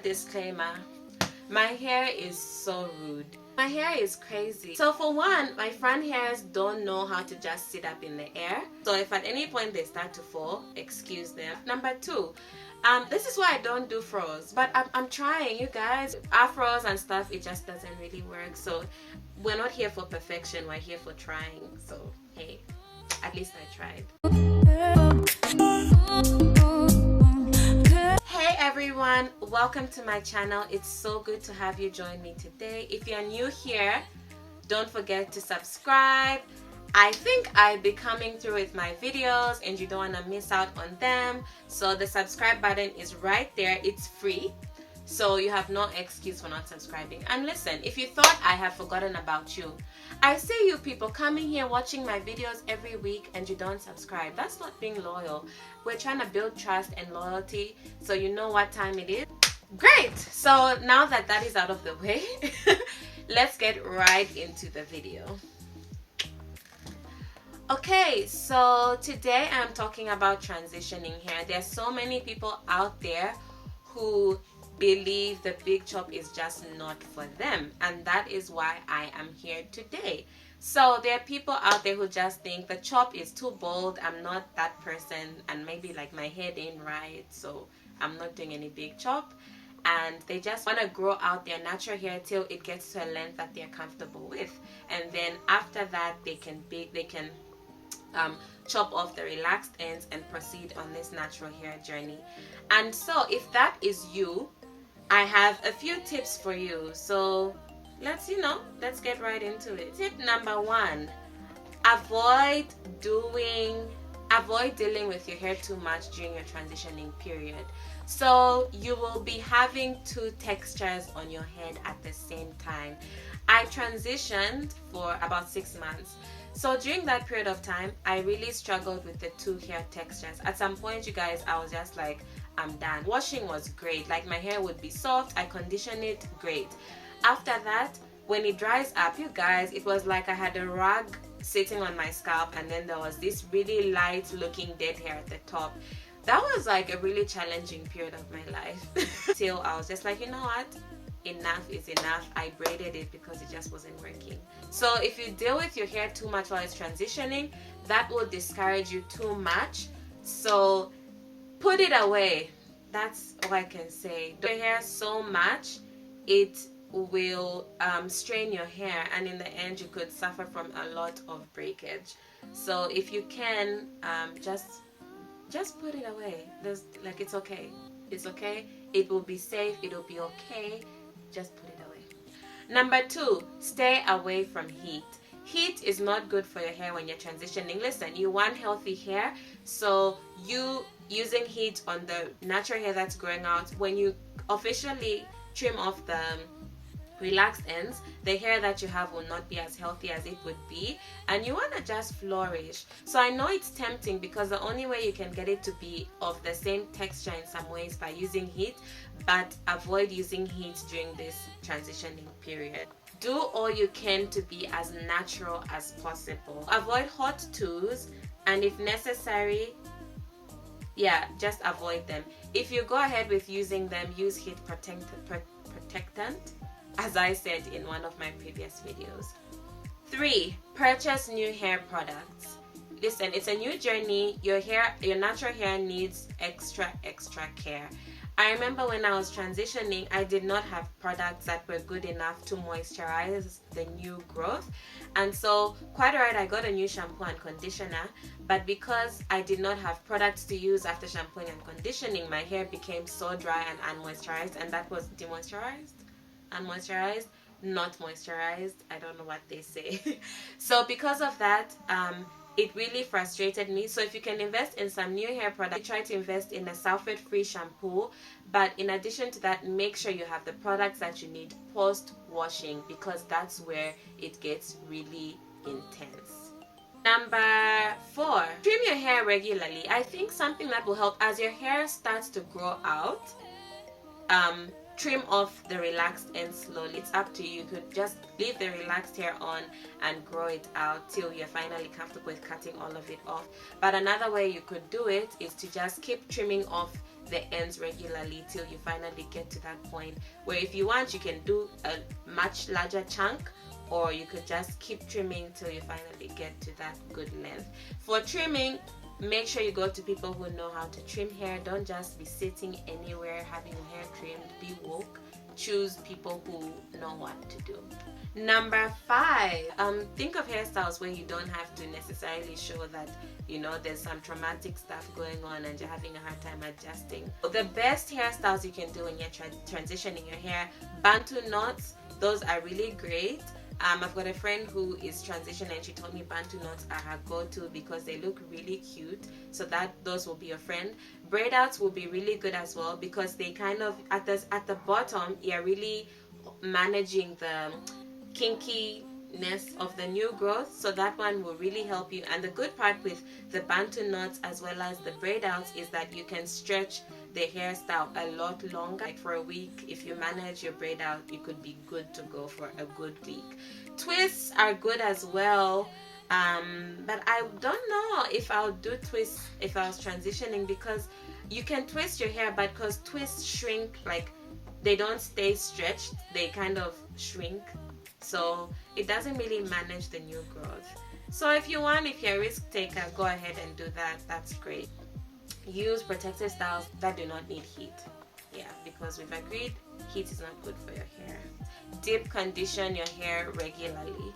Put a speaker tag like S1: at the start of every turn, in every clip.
S1: disclaimer. My hair is so rude. My hair is crazy. So for one, my front hairs don't know how to just sit up in the air. So if at any point they start to fall, excuse them. Number two, this is why I don't do froze. But I'm trying, you guys. Afros and stuff, it just doesn't really work. So we're not here for perfection. We're here for trying. So hey, at least I tried. Hey everyone, welcome to my channel. It's so good to have you join me today. If you're new here, don't forget to subscribe. I think I'll be coming through with my videos and you don't want to miss out on them. So the subscribe button is right there. It's free. So you have no excuse for not subscribing. And listen, if you thought I have forgotten about you, I see you people coming here watching my videos every week and you don't subscribe. That's not being loyal. We're trying to build trust and loyalty so you know what time it is. Great! So now that that is out of the way, let's get right into the video. Okay, so today I'm talking about transitioning hair. There's so many people out there who believe the big chop is just not for them, and that is why I am here today. So there are people out there who just think the chop is too bold. I'm not that person, and maybe like my head ain't right, so I'm not doing any big chop, and they just want to grow out their natural hair till it gets to a length that they're comfortable with, and then after that they can chop off the relaxed ends and proceed on this natural hair journey. And so if that is you, I have a few tips for you. So let's get right into it. Tip number one, avoid dealing with your hair too much during your transitioning period. So you will be having two textures on your head at the same time. I transitioned for about 6 months. So during that period of time, I really struggled with the two hair textures. At some point, you guys, I was just like, I'm done. Washing was great. Like my hair would be soft. I condition it, great. After that, when it dries up, you guys, it was like I had a rug sitting on my scalp and then there was this really light looking dead hair at the top. That was like a really challenging period of my life. Till I was just like, you know what? Enough is enough. I braided it because it just wasn't working. So if you deal with your hair too much while it's transitioning, that will discourage you too much. So put it away. That's all I can say. Do your hair so much, it will strain your hair, and in the end you could suffer from a lot of breakage. So if you can, just put it away. It's okay. It's okay. It will be safe. It will be okay. Just put it away. Number two, stay away from heat. Heat is not good for your hair when you're transitioning. Listen, you want healthy hair, so you using heat on the natural hair that's growing out, when you officially trim off the relaxed ends, the hair that you have will not be as healthy as it would be, and you want to just flourish. So I know it's tempting because the only way you can get it to be of the same texture in some ways by using heat, but avoid using heat during this transitioning period. Do all you can to be as natural as possible. Avoid hot tools, and if necessary, just avoid them. If you go ahead with using them, use heat protectant, as I said in one of my previous videos. 3, purchase new hair products. Listen, it's a new journey. Your natural hair needs extra care. I remember when I was transitioning, I did not have products that were good enough to moisturize the new growth, and so quite alright, I got a new shampoo and conditioner, but because I did not have products to use after shampooing and conditioning, my hair became so dry and unmoisturized, and that was demoisturized, unmoisturized, not moisturized. I don't know what they say. So because of that, it really frustrated me. So if you can invest in some new hair products, try to invest in a sulfate-free shampoo. But in addition to that, make sure you have the products that you need post-washing, because that's where it gets really intense. Number 4, trim your hair regularly. I think something that will help as your hair starts to grow out, trim off the relaxed ends slowly. It's up to you. You could just leave the relaxed hair on and grow it out till you're finally comfortable with cutting all of it off. But another way you could do it is to just keep trimming off the ends regularly till you finally get to that point where if you want, you can do a much larger chunk, or you could just keep trimming till you finally get to that good length. For trimming, make sure you go to people who know how to trim hair. Don't just be sitting anywhere having your hair trimmed. Be woke. Choose people who know what to do. Number 5, think of hairstyles where you don't have to necessarily show that, you know, there's some traumatic stuff going on and you're having a hard time adjusting. The best hairstyles you can do when you're transitioning your hair, Bantu knots, those are really great. I've got a friend who is transitioning and she told me Bantu knots are her go-to because they look really cute, so that those will be your friend. Braid outs will be really good as well because they kind of at the bottom you're really managing the kinkiness of the new growth, so that one will really help you. And the good part with the Bantu knots as well as the braid outs is that you can stretch the hairstyle a lot longer. Like for a week, if you manage your braid out, you could be good to go for a good week. Twists are good as well, but I don't know if I'll do twists if I was transitioning, because you can twist your hair, but because twists shrink, like they don't stay stretched, they kind of shrink, so it doesn't really manage the new growth. So if you're a risk taker, go ahead and do that. That's great. Use protective styles that do not need heat. Yeah, because we've agreed heat is not good for your hair. Deep condition your hair regularly.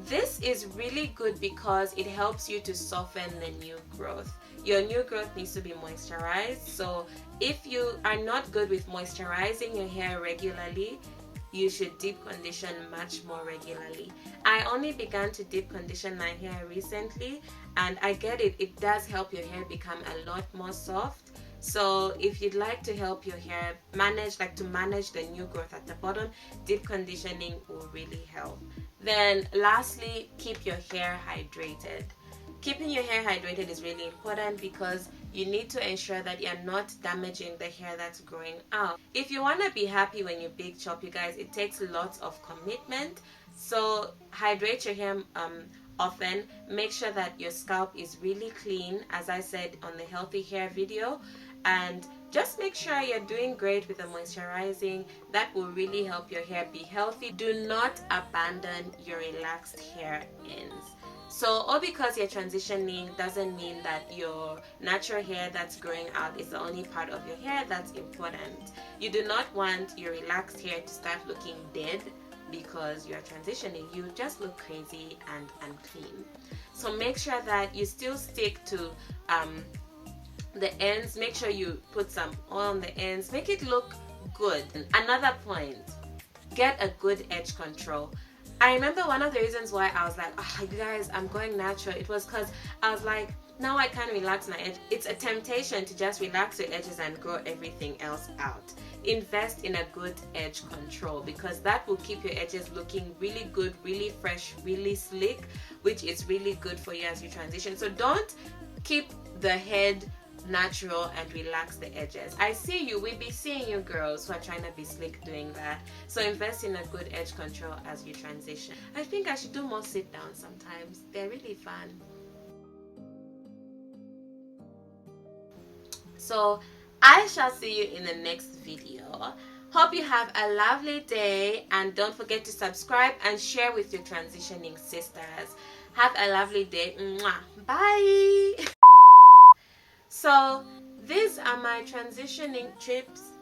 S1: This is really good because it helps you to soften the new growth. Your new growth needs to be moisturized, so if you are not good with moisturizing your hair regularly, you should deep condition much more regularly. I only began to deep condition my hair recently, and I get it, it does help your hair become a lot more soft. So if you'd like to help your hair manage the new growth at the bottom, deep conditioning will really help. Then lastly, keep your hair hydrated. Keeping your hair hydrated is really important because you need to ensure that you're not damaging the hair that's growing out. If you want to be happy when you big chop, you guys, it takes lots of commitment. So hydrate your hair often. Make sure that your scalp is really clean, as I said on the healthy hair video, and just make sure you're doing great with the moisturizing. That will really help your hair be healthy. Do not abandon your relaxed hair ends. So all because you're transitioning doesn't mean that your natural hair that's growing out is the only part of your hair that's important. You do not want your relaxed hair to start looking dead because you're transitioning. You just look crazy and unclean. So make sure that you still stick to the ends. Make sure you put some oil on the ends. Make it look good. Another point, get a good edge control. I remember one of the reasons why I was like, oh, you guys, I'm going natural. It was because I was like, now I can't relax my edge. It's a temptation to just relax your edges and grow everything else out. Invest in a good edge control because that will keep your edges looking really good, really fresh, really slick, which is really good for you as you transition. So don't keep the head natural and relax the edges. I see you, we be seeing you girls who are trying to be slick doing that. So invest in a good edge control as you transition. I think I should do more sit downs sometimes. They're really fun. So I shall see you in the next video. Hope you have a lovely day, and don't forget to subscribe and share with your transitioning sisters. Have a lovely day. Mwah. Bye. So these are my transitioning tips.